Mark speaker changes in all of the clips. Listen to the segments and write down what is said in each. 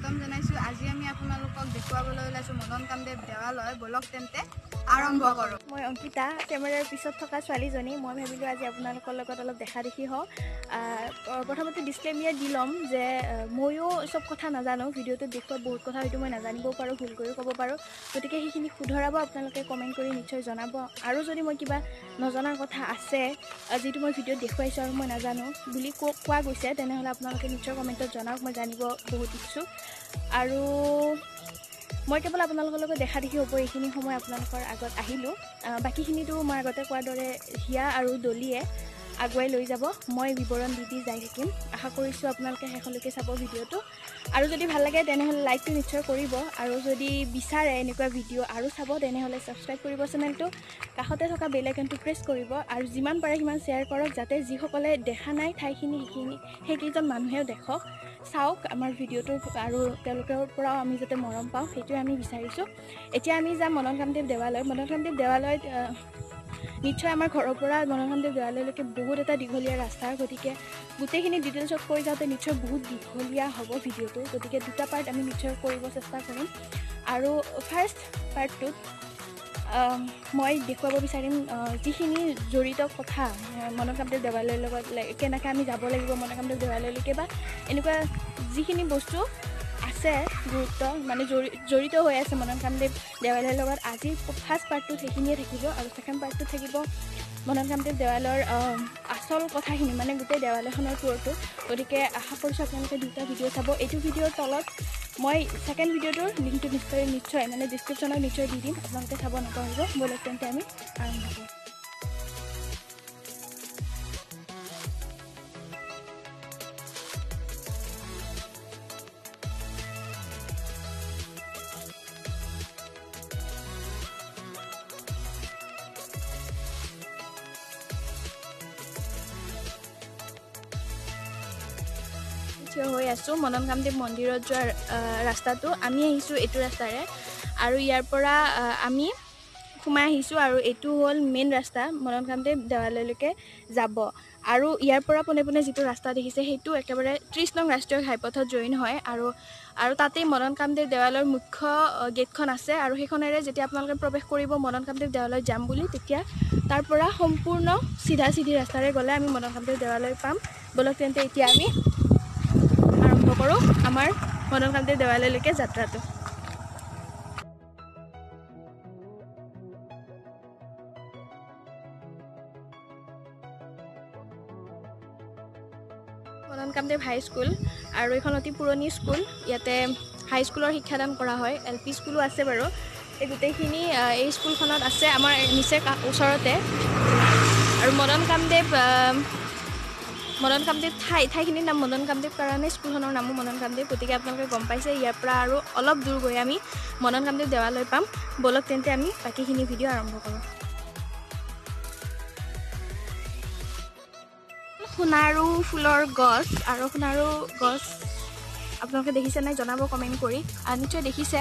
Speaker 1: স্বাগতম জনাইছোঁ। আজি আমি আপোনালোকক দেখুৱাবলৈ ওলাইছোঁ মদন কামদেৱ দেৱালয়। বলক তেন্তে আৰম্ভ কৰোঁ।
Speaker 2: মই অংকিতা, কেমেৰাৰ পিছত থকা ছোৱালীজনী। মই ভাবিলোঁ আজি আপোনালোকৰ লগত অলপ দেখা দেখি হওঁ। প্ৰথমতে ডিছক্লেইমাৰ দি ল'ম যে ময়ো চব কথা নাজানো। ভিডিঅ'টোত দেখুওৱা বহুত কথা হয়তো মই নাজানিবও পাৰোঁ, ভুল কৰিও ক'ব পাৰোঁ। গতিকে সেইখিনি শুধৰাব আপোনালোকে, কমেণ্ট কৰি নিশ্চয় জনাব। আৰু যদি মই কিবা নজনাৰ কথা আছে যিটো মই ভিডিঅ'ত দেখুৱাইছোঁ আৰু মই নাজানো বুলি কোৱা গৈছে, তেনেহ'লে আপোনালোকে নিশ্চয় কমেণ্টত জনাওক, মই জানিব বহুত ইচ্ছুক। আৰু মই কেৱল আপোনালোকৰ লগত দেখা দেখি হ'ব এইখিনি সময় আপোনালোকৰ আগত আহিলোঁ। বাকীখিনিতো মই আগতে কোৱাৰ দৰে হিয়া আৰু দলিয়ে আগুৱাই লৈ যাব। মই বিৱৰণ দি যাই থাকিম। আশা কৰিছোঁ আপোনালোকে শেষলৈকে চাব ভিডিঅ'টো। আৰু যদি ভাল লাগে তেনেহ'লে লাইকটো নিশ্চয় কৰিব। আৰু যদি বিচাৰে এনেকুৱা ভিডিঅ' আৰু চাব তেনেহ'লে ছাবস্ক্ৰাইব কৰিব চেনেলটো, কাষতে থকা বেল আইকনটো প্ৰেছ কৰিব। আৰু যিমান পাৰে সিমান শ্বেয়াৰ কৰক, যাতে যিসকলে দেখা নাই ঠাইখিনি সেইকেইজন মানুহেও দেখক, চাওক আমাৰ ভিডিঅ'টো, আৰু তেওঁলোকৰ পৰাও আমি যাতে মৰম পাওঁ সেইটোৱে আমি বিচাৰিছোঁ। এতিয়া আমি যাম মদন কামদেৱ দেৱালয়। মদন কামদেৱ দেৱালয়ত নিশ্চয় আমাৰ ঘৰৰ পৰা মদন কামদেৱ দেৱালয়লৈকে বহুত এটা দীঘলীয়া ৰাস্তা, গতিকে গোটেইখিনি ডিটেইলছত কৈ যাওঁতে নিশ্চয় বহুত দীঘলীয়া হ'ব ভিডিঅ'টো। গতিকে দুটা পাৰ্ট আমি নিশ্চয় কৰিব চেষ্টা কৰিম। আৰু ফাৰ্ষ্ট পাৰ্টটোত মই দেখুৱাব বিচাৰিম যিখিনি জড়িত কথা মদন কামদেৱ দেৱালয়ৰ লগত, কেনেকৈ আমি যাব লাগিব মদন কামদেৱ দেৱালয়লৈকে, বা এনেকুৱা যিখিনি বস্তু আছে গুৰুত্ব মানে জড়িত হৈ আছে মদন কামদেৱ দেৱালয়ৰ লগত। আজি ফাৰ্ষ্ট পাৰ্টটোত সেইখিনিয়ে থাকিব, আৰু ছেকেণ্ড পাৰ্টটোত থাকিব মদন কামদেৱ দেৱালয়ৰ আচল কথাখিনি, মানে গোটেই দেৱালয়খনৰ টুৰটো। গতিকে আশা কৰিছোঁ আপোনালোকে দুটা ভিডিঅ' চাব। এইটো ভিডিঅ'ৰ তলত মই ছেকেণ্ড ভিডিঅ'টোৰ লিংকটো নিশ্চয় মানে ডিছক্ৰিপশ্যনত নিশ্চয় দি দিম, আপোনালোকে চাব নাপাহৰিব। ব'লক তেন্তে আমি আৰম্ভ কৰোঁ। থিয় হৈ আছোঁ মদন কামদেৱ মন্দিৰত যোৱাৰ ৰাস্তাটো। আমি আহিছোঁ এইটো ৰাস্তাৰে, আৰু ইয়াৰ পৰা আমি সোমাই আহিছোঁ, আৰু এইটো হ'ল মেইন ৰাস্তা মদন কামদেৱ দেৱালয়লৈকে যাব। আৰু ইয়াৰ পৰা পোনে পোনে যিটো ৰাস্তা দেখিছে সেইটো একেবাৰে 30 নং ৰাষ্ট্ৰীয় ঘাইপথত জইন হয়, আৰু তাতেই মদন কামদেৱ দেৱালয়ৰ মুখ্য গেটখন আছে। আৰু সেইখনেৰে যেতিয়া আপোনালোকে প্ৰৱেশ কৰিব মদন কামদেৱ দেৱালয়ত যাম বুলি, তেতিয়া তাৰ পৰা সম্পূৰ্ণ চিধা ৰাস্তাৰে গ'লে আমি মদন কামদেৱ দেৱালয় পাম। ব'লক তেন্তে এতিয়া আমি আৰম্ভ কৰোঁ আমাৰ মদন কামদেৱ দেৱালয়লৈকে যাত্ৰাটো। মদন কামদেৱ হাইস্কুল, আৰু এইখন অতি পুৰণি স্কুল। ইয়াতে হাইস্কুলৰ শিক্ষাদান কৰা হয়, LP স্কুলো আছে বাৰু। এই গোটেইখিনি এই স্কুলখনত আছে, আমাৰ নিচেই ওচৰতে। আৰু মদন কামদেৱ ঠাইখিনিৰ নাম মদন কামদেৱ কাৰণে স্কুলখনৰ নামো মদন কামদেৱ। গতিকে আপোনালোকে গম পাইছে, ইয়াৰ পৰা আৰু অলপ দূৰ গৈ আমি মদন কামদেৱ দেৱালয় পাম। ব'লক তেন্তে আমি বাকীখিনি ভিডিঅ' আৰম্ভ কৰোঁ। সোণাৰু ফুলৰ গছ, আৰু সোণাৰু গছ আপোনালোকে দেখিছে নাই জনাব কমেণ্ট কৰি। নিশ্চয় দেখিছে।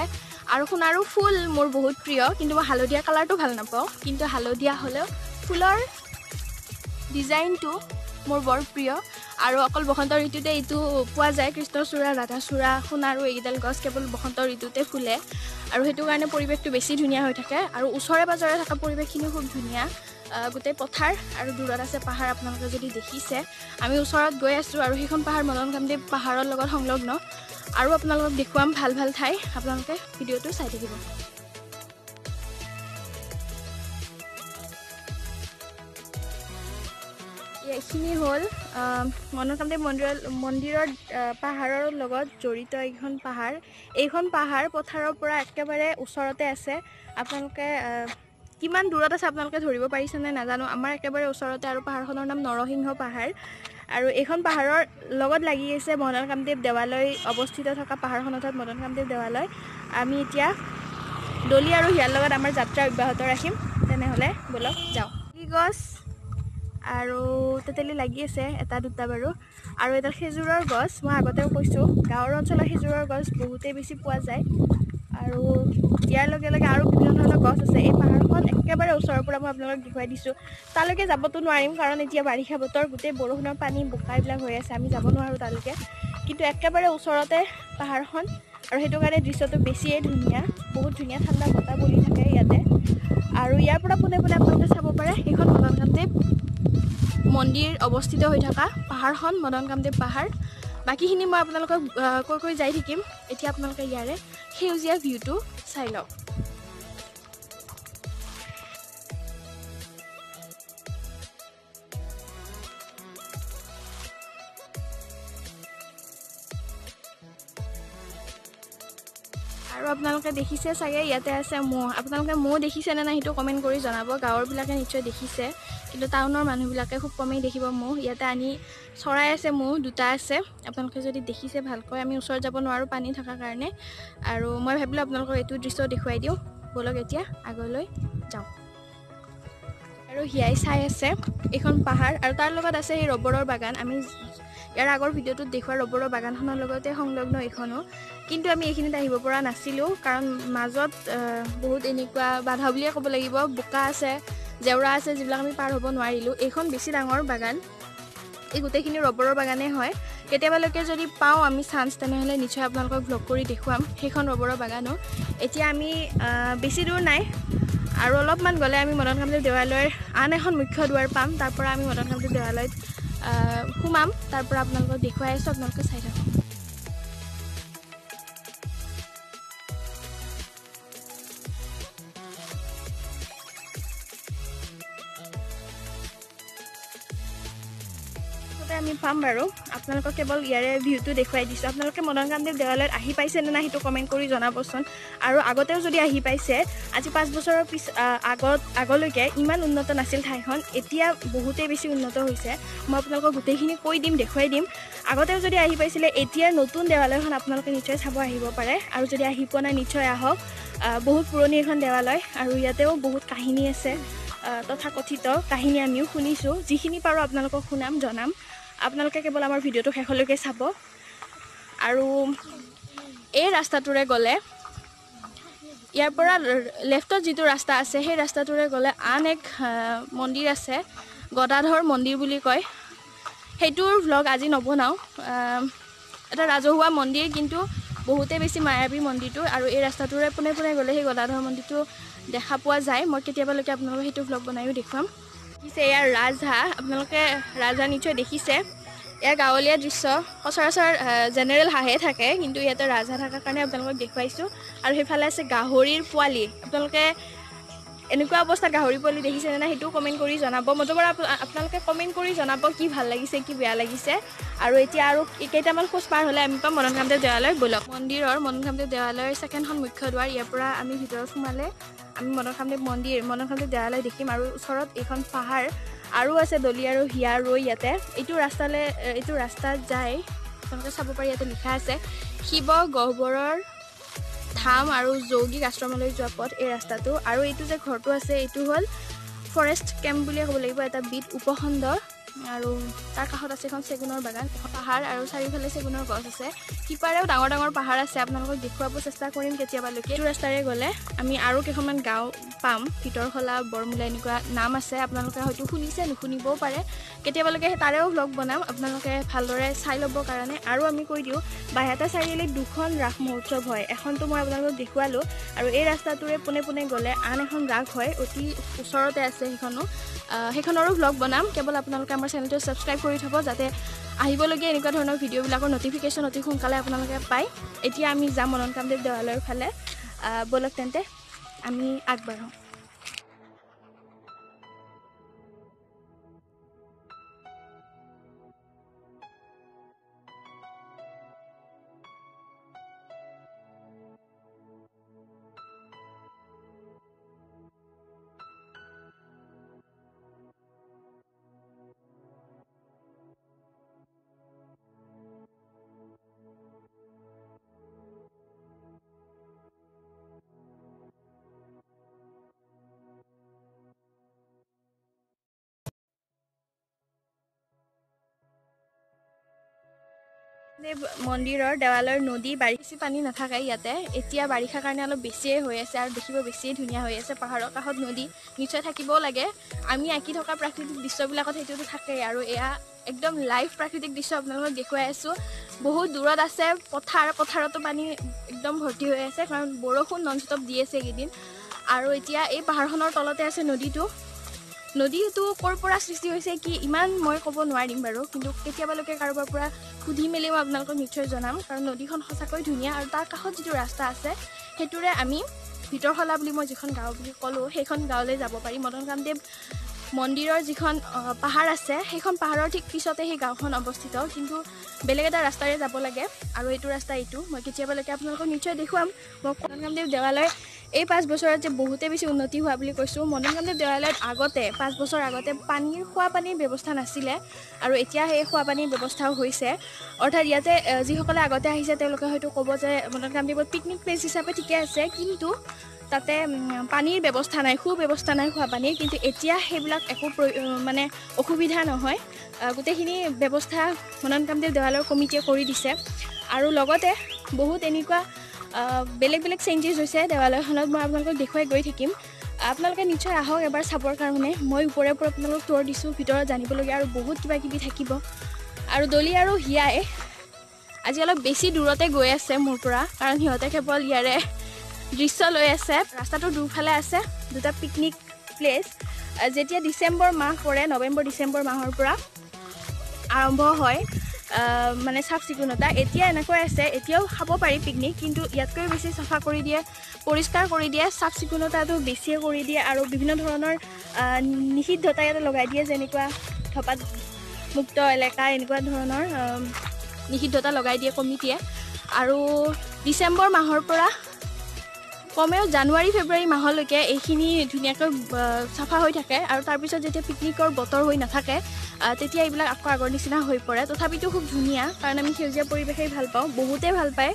Speaker 2: আৰু সোণাৰু ফুল মোৰ বহুত প্ৰিয়, কিন্তু মই হালধীয়া কালাৰটো ভাল নাপাওঁ, কিন্তু হালধীয়া হ'লেও ফুলৰ ডিজাইনটো মোৰ বৰ প্ৰিয়। আৰু অকল বসন্ত ঋতুতে এইটো পোৱা যায়। কৃষ্ণচূড়া, ৰাধাচূড়া, সোণাৰু এইকেইডাল গছ কেৱল বসন্ত ঋতুতে ফুলে, আৰু সেইটো কাৰণে পৰিৱেশটো বেছি ধুনীয়া হৈ থাকে। আৰু ওচৰে পাজৰে থকা পৰিৱেশখিনিও খুব ধুনীয়া, গোটেই পথাৰ, আৰু দূৰত আছে পাহাৰ। আপোনালোকে যদি দেখিছে, আমি ওচৰত গৈ আছোঁ, আৰু সেইখন পাহাৰ মদন কামদেৱ পাহাৰৰ লগত সংলগ্ন। আৰু আপোনালোকক দেখুৱাম ভাল ভাল ঠাই, আপোনালোকে ভিডিঅ'টো চাই থাকিব। এইখিনি হ'ল মদন কামদেৱ মন্দিৰৰ পাহাৰৰ লগত জড়িত এইখন পাহাৰ। এইখন পাহাৰ পথাৰৰ পৰা একেবাৰে ওচৰতে আছে। আপোনালোকে কিমান দূৰত আছে আপোনালোকে ধৰিব পাৰিছেনে নাজানো। আমাৰ একেবাৰে ওচৰতে, আৰু পাহাৰখনৰ নাম নৰসিংহ পাহাৰ। আৰু এইখন পাহাৰৰ লগত লাগি আছে মদন কামদেৱ দেৱালয় অৱস্থিত থকা পাহাৰখনত মদন কামদেৱ দেৱালয়। আমি এতিয়া দলি আৰু হিয়াৰ লগত আমাৰ যাত্ৰা অব্যাহত ৰাখিম। তেনেহ'লে ব'লক যাওঁ। গছ আৰু তেতেলী লাগি আছে এটা দুটা বাৰু, আৰু এডাল খেজুৰৰ গছ। মই আগতেও কৈছোঁ, গাঁৱৰ অঞ্চলত খেজুৰৰ গছ বহুতেই বেছি পোৱা যায়, আৰু ইয়াৰ লগে লগে আৰু বিভিন্ন ধৰণৰ গছ আছে। এই পাহাৰখন একেবাৰে ওচৰৰ পৰা মই আপোনালোকক দেখুৱাই দিছোঁ। তালৈকে যাবতো নোৱাৰিম, কাৰণ এতিয়া বাৰিষা বতৰ, গোটেই বৰষুণৰ পানী বোকা এইবিলাক হৈ আছে, আমি যাব নোৱাৰোঁ তালৈকে। কিন্তু একেবাৰে ওচৰতে পাহাৰখন, আৰু সেইটো কাৰণে দৃশ্যটো বেছিয়ে ধুনীয়া, বহুত ধুনীয়া ঠাণ্ডা বতাহ বলি থাকে ইয়াতে। আৰু ইয়াৰ পৰা পোনে পোনে আপোনালোকে চাব পাৰে সেইখন মদন কামদেৱ মন্দিৰ অৱস্থিত হৈ থকা পাহাৰখন মদন কামদেৱ পাহাৰ। বাকীখিনি মই আপোনালোকক কৈ যাই থাকিম। এতিয়া আপোনালোকে ইয়াৰে সেউজীয়া ভিউটো চাই লওক। আৰু আপোনালোকে দেখিছে চাগে ইয়াতে আছে ম'হ। আপোনালোকে ম'হ দেখিছেনে নাই সেইটো কমেণ্ট কৰি জনাব। গাঁৱৰবিলাকে নিশ্চয় দেখিছে, কিন্তু টাউনৰ মানুহবিলাকে খুব কমেই দেখিব ম'হ। ইয়াতে আনি চৰাই আছে, ম'হ দুটা আছে। আপোনালোকে যদি দেখিছে ভালকৈ, আমি ওচৰত যাব নোৱাৰোঁ পানী থকাৰ কাৰণে। আৰু মই ভাবিলোঁ আপোনালোকক এইটো দৃশ্য দেখুৱাই দিওঁ। ব'লক এতিয়া আগলৈ যাওঁ। আৰু হিয়াই চাই আছে এইখন পাহাৰ, আৰু তাৰ লগত আছে সেই ৰবৰৰ বাগান। আমি ইয়াৰ আগৰ ভিডিঅ'টোত দেখুওৱা ৰবৰৰ বাগানখনৰ লগতে সংলগ্ন এইখনো, কিন্তু আমি এইখিনিত আহিব পৰা নাছিলোঁ, কাৰণ মাজত বহুত এনেকুৱা বাধা বুলিয়ে ক'ব লাগিব, বোকা আছে, জেওৰা আছে, যিবিলাক আমি পাৰ হ'ব নোৱাৰিলোঁ। এইখন বেছি ডাঙৰ বাগান, এই গোটেইখিনি ৰবৰৰ বাগানেই হয়। কেতিয়াবালৈকে যদি পাওঁ আমি চান্স, তেনেহ'লে নিশ্চয় আপোনালোকক ভ্লগ কৰি দেখুৱাম সেইখন ৰবৰৰ বাগানো। এতিয়া আমি বেছি দূৰ নাই, আৰু অলপমান গ'লে আমি মদন কামদেৱ দেৱালয়ৰ আন এখন মুখ্য দুৱাৰ পাম। তাৰ পৰা আমি মদন কামদেৱ দেৱালয়ত সোমাম। তাৰ পৰা আপোনালোকক দেখুৱাই আছোঁ, আপোনালোকে চাই থাকক। আমি পাম বাৰু, আপোনালোকক কেৱল ইয়াৰে ভিউটো দেখুৱাই দিছোঁ। আপোনালোকে মদন কামদেৱ দেৱালয়ত আহি পাইছেনে নাই সেইটো কমেণ্ট কৰি জনাবচোন। আৰু আগতেও যদি আহি পাইছে, আজি 5 বছৰৰ আগলৈকে ইমান উন্নত নাছিল ঠাইখন, এতিয়া বহুতেই বেছি উন্নত হৈছে। মই আপোনালোকক গোটেইখিনি কৈ দিম, দেখুৱাই দিম। আগতেও যদি আহি পাইছিলে, এতিয়াৰ নতুন দেৱালয়খন আপোনালোকে নিশ্চয় চাব আহিব পাৰে। আৰু যদি আহি পোৱা নাই নিশ্চয় আহক। বহুত পুৰণি এখন দেৱালয়, আৰু ইয়াতেও বহুত কাহিনী আছে, তথাকথিত কাহিনী আমিও শুনিছোঁ। যিখিনি পাৰোঁ আপোনালোকক শুনাম, জনাম। আপোনালোকে কেৱল আমাৰ ভিডিঅ'টো শেষলৈকে চাব। আৰু এই ৰাস্তাটোৰে গ'লে, ইয়াৰ পৰা লেফ্টত যিটো ৰাস্তা আছে, সেই ৰাস্তাটোৰে গ'লে আন এক মন্দিৰ আছে, গদাধৰ মন্দিৰ বুলি কয়। সেইটোৰ ভ্লগ আজি নবনাওঁ। এটা ৰাজহুৱা মন্দিৰ, কিন্তু বহুতেই বেছি মায়াবী মন্দিৰটো। আৰু এই ৰাস্তাটোৰে পোনে পোনে গ'লে সেই গদাধৰ মন্দিৰটো দেখা পোৱা যায়। মই কেতিয়াবালৈকে আপোনালোকে সেইটো ভ্লগ বনায়ো দেখুৱাম। দেখিছে ইয়াৰ ৰাজহাঁহ, আপোনালোকে ৰাজহাঁহ নিশ্চয় দেখিছে। ইয়াৰ গাঁৱলীয়া দৃশ্য, সচৰাচৰ জেনেৰেল হাঁহে থাকে, কিন্তু ইয়াতে ৰাজহাঁহ থকাৰ কাৰণে আপোনালোকক দেখুৱাইছোঁ। আৰু সেইফালে আছে গাহৰিৰ পোৱালি। আপোনালোকে এনেকুৱা অৱস্থাত গাহৰি পোৱালি দেখিছেনে নাই সেইটোও কমেণ্ট কৰি জনাব। মজবৰ আপোনালোকে কমেণ্ট কৰি জনাব কি ভাল লাগিছে, কি বেয়া লাগিছে। আৰু এতিয়া আৰু কেইটামান খোজ পাৰ হ'লে আমি পাম মদন কামদেৱ দেৱালয়। ব'লক। মদন কামদেৱ দেৱালয়ৰ ছেকেণ্ডখন মুখ্য দুৱাৰ। ইয়াৰ পৰা আমি ভিতৰত সোমালে আমি মদন কামদেৱ মন্দিৰ, মদন কামদেৱ দেৱালয় দেখিম। আৰু ওচৰত এইখন পাহাৰ আৰু আছে, দলি আৰু হিয়া ৰৈ ইয়াতে। এইটো ৰাস্তাত যায়, আপোনালোকে চাব পাৰি। ইয়াতে লিখা আছে শিৱ গহ্বৰৰ ধাম আৰু যৌগিক আশ্ৰমলৈ যোৱা পথ, এই ৰাস্তাটো। আৰু এইটো যে ঘৰটো আছে, এইটো হ'ল ফৰেষ্ট কেম্প বুলিয়ে ক'ব লাগিব, এটা বিট উপখণ্ড। আৰু তাৰ কাষত আছে এখন চেগুনৰ বাগান, পাহাৰ, আৰু চাৰিওফালে চেগুনৰ গছ আছে। সিপাৰেও ডাঙৰ ডাঙৰ পাহাৰ আছে, আপোনালোকক দেখুৱাব চেষ্টা কৰিম কেতিয়াবালৈকে। এইটো ৰাস্তাৰে গ'লে আমি আৰু কেইখনমান গাঁও পাম, ভিতৰখলা, বৰমূলা, এনেকুৱা নাম আছে। আপোনালোকে হয়তো শুনিছে, নুশুনিবও পাৰে। কেতিয়াবালৈকে তাৰেও ভ্লগ বনাম, আপোনালোকে ভালদৰে চাই ল'বৰ কাৰণে। আৰু আমি কৈ দিওঁ, বাইহাটা চাৰিআলিত 2খন ৰাস মহোৎসৱ হয়। এখনটো মই আপোনালোকক দেখুৱালোঁ, আৰু এই ৰাস্তাটোৰে পোনে পোনে গ'লে আন এখন ৰাস হয়, অতি ওচৰতে আছে সেইখনৰো ভ্লগ বনাম। কেৱল আপোনালোকে আমাৰ চেনেলটো ছাবস্ক্ৰাইব কৰি থ'ব, যাতে আহিবলগীয়া এনেকুৱা ধৰণৰ ভিডিঅ'বিলাকৰ ন'টিফিকেশ্যন অতি সোনকালে আপোনালোকে পায়। এতিয়া আমি যাম মদন কামদেৱ দেৱালয়ৰ ফালে। ব'লক তেন্তে আমি আগবাঢ়োঁ। মন্দিৰৰ দেৱালয়ৰ নদী, বেছি পানী নাথাকে ইয়াতে। এতিয়া বাৰিষাৰ কাৰণে অলপ বেছিয়ে হৈ আছে, আৰু দেখিব বেছিয়ে ধুনীয়া হৈ আছে। পাহাৰৰ কাষত নদী নিশ্চয় থাকিবও লাগে। আমি আঁকি থকা প্ৰাকৃতিক দৃশ্যবিলাকত সেইটোতো থাকেই। আৰু এয়া একদম লাইভ প্ৰাকৃতিক দৃশ্য আপোনালোকক দেখুৱাই আছোঁ। বহুত দূৰত আছে পথাৰতো পানী একদম ভৰ্তি হৈ আছে, কাৰণ বৰষুণ নন ষ্টপ দি আছে এইকেইদিন। আৰু এতিয়া এই পাহাৰখনৰ তলতে আছে নদীটো ক'ৰ পৰা সৃষ্টি হৈছে কি ইমান মই ক'ব নোৱাৰিম বাৰু, কিন্তু কেতিয়াবালৈকে কাৰোবাৰ পৰা সুধি মেলি মই আপোনালোকক নিশ্চয় জনাম, কাৰণ নদীখন সঁচাকৈ ধুনীয়া। আৰু তাৰ কাষত যিটো ৰাস্তা আছে সেইটোৰে আমি ভিতৰখলা বুলি মই যিখন গাঁও বুলি ক'লোঁ সেইখন গাঁৱলৈ যাব পাৰি। মদন কামদেৱ মন্দিৰৰ যিখন পাহাৰ আছে সেইখন পাহাৰৰ ঠিক পিছতে সেই গাঁওখন অৱস্থিত, কিন্তু বেলেগ এটা ৰাস্তাৰে যাব লাগে। আৰু এইটো ৰাস্তা মই কেতিয়াবালৈকে আপোনালোকক নিশ্চয় দেখুৱাম। মই মদন কামদেৱ দেৱালয় এই 5 বছৰত যে বহুতেই বেছি উন্নতি হোৱা বুলি কৈছোঁ। মদন কামদেৱ দেৱালয়ত আগতে 5 বছৰ আগতে খোৱা পানীৰ ব্যৱস্থা নাছিলে, আৰু এতিয়া সেই খোৱা পানীৰ ব্যৱস্থাও হৈছে। অৰ্থাৎ ইয়াতে যিসকলে আগতে আহিছে তেওঁলোকে হয়তো ক'ব যে মদন কামদেৱত পিকনিক প্লেচ হিচাপে ঠিকে আছে, কিন্তু তাতে পানীৰ ব্যৱস্থা নাই, সুব্যৱস্থা নাই খোৱা পানীৰ। কিন্তু এতিয়া সেইবিলাক একো মানে অসুবিধা নহয়, গোটেইখিনি ব্যৱস্থা মদন কামদেৱ দেৱালয়ৰ কমিটিয়ে কৰি দিছে। আৰু লগতে বহুত এনেকুৱা বেলেগ চেঞ্জেছ হৈছে দেৱালয়খনত, মই আপোনালোকক দেখুৱাই গৈ থাকিম। আপোনালোকে নিশ্চয় আহক এবাৰ চাবৰ কাৰণে। মই ওপৰে আপোনালোকক টুৰ দিছোঁ, ভিতৰত জানিবলগীয়া আৰু বহুত কিবা কিবি থাকিব। আৰু দলি আৰু হিয়াই আজি অলপ বেছি দূৰতে গৈ আছে মোৰ পৰা, কাৰণ সিহঁতে কেৱল ইয়াৰে দৃশ্য লৈ আছে। ৰাস্তাটোৰ দুফালে আছে দুটা পিকনিক প্লেচ। যেতিয়া ডিচেম্বৰ মাহ পৰে, নৱেম্বৰ ডিচেম্বৰ মাহৰ পৰা আৰম্ভ হয় মানে চাফ চিকুণতা। এতিয়া এনেকৈ আছে, এতিয়াও খাব পাৰি পিকনিক, কিন্তু ইয়াতকৈ বেছি চাফা কৰি দিয়ে, পৰিষ্কাৰ কৰি দিয়ে, চাফ চিকুণতাটো বেছিয়ে কৰি দিয়ে। আৰু বিভিন্ন ধৰণৰ নিষিদ্ধতা ইয়াতে লগাই দিয়ে, যেনেকুৱা ধপাত মুক্ত এলেকা, এনেকুৱা ধৰণৰ নিষিদ্ধতা লগাই দিয়ে কমিটিয়ে। আৰু ডিচেম্বৰ মাহৰ পৰা কমেও জানুৱাৰী ফেব্ৰুৱাৰী মাহলৈকে এইখিনি ধুনীয়াকৈ চাফা হৈ থাকে। আৰু তাৰপিছত যেতিয়া পিকনিকৰ বতৰ হৈ নাথাকে তেতিয়া এইবিলাক আকৌ আগৰ নিচিনা হৈ পৰে। তথাপিতো খুব ধুনীয়া, কাৰণ আমি সেউজীয়া পৰিৱেশেই ভাল পাওঁ, বহুতেই ভাল পায়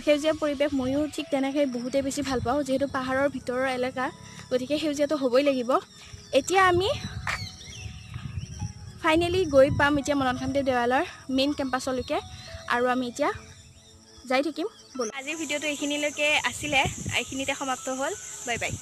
Speaker 2: সেউজীয়া পৰিৱেশ। ময়ো ঠিক তেনেকৈ বহুতেই বেছি ভাল পাওঁ, যিহেতু পাহাৰৰ ভিতৰৰ এলেকা, গতিকে সেউজীয়াটো হ'বই লাগিব। এতিয়া আমি ফাইনেলি গৈ পাম এতিয়া মদন কামদেৱ দেৱালয়ৰ মেইন কেম্পাছলৈকে, আৰু আমি এতিয়া যাই থাকিম। ব'লক। আজিৰ ভিডিঅ'টো এইখিনিলৈকে আছিলে, এইখিনিতে সমাপ্ত হ'ল। Bye bye.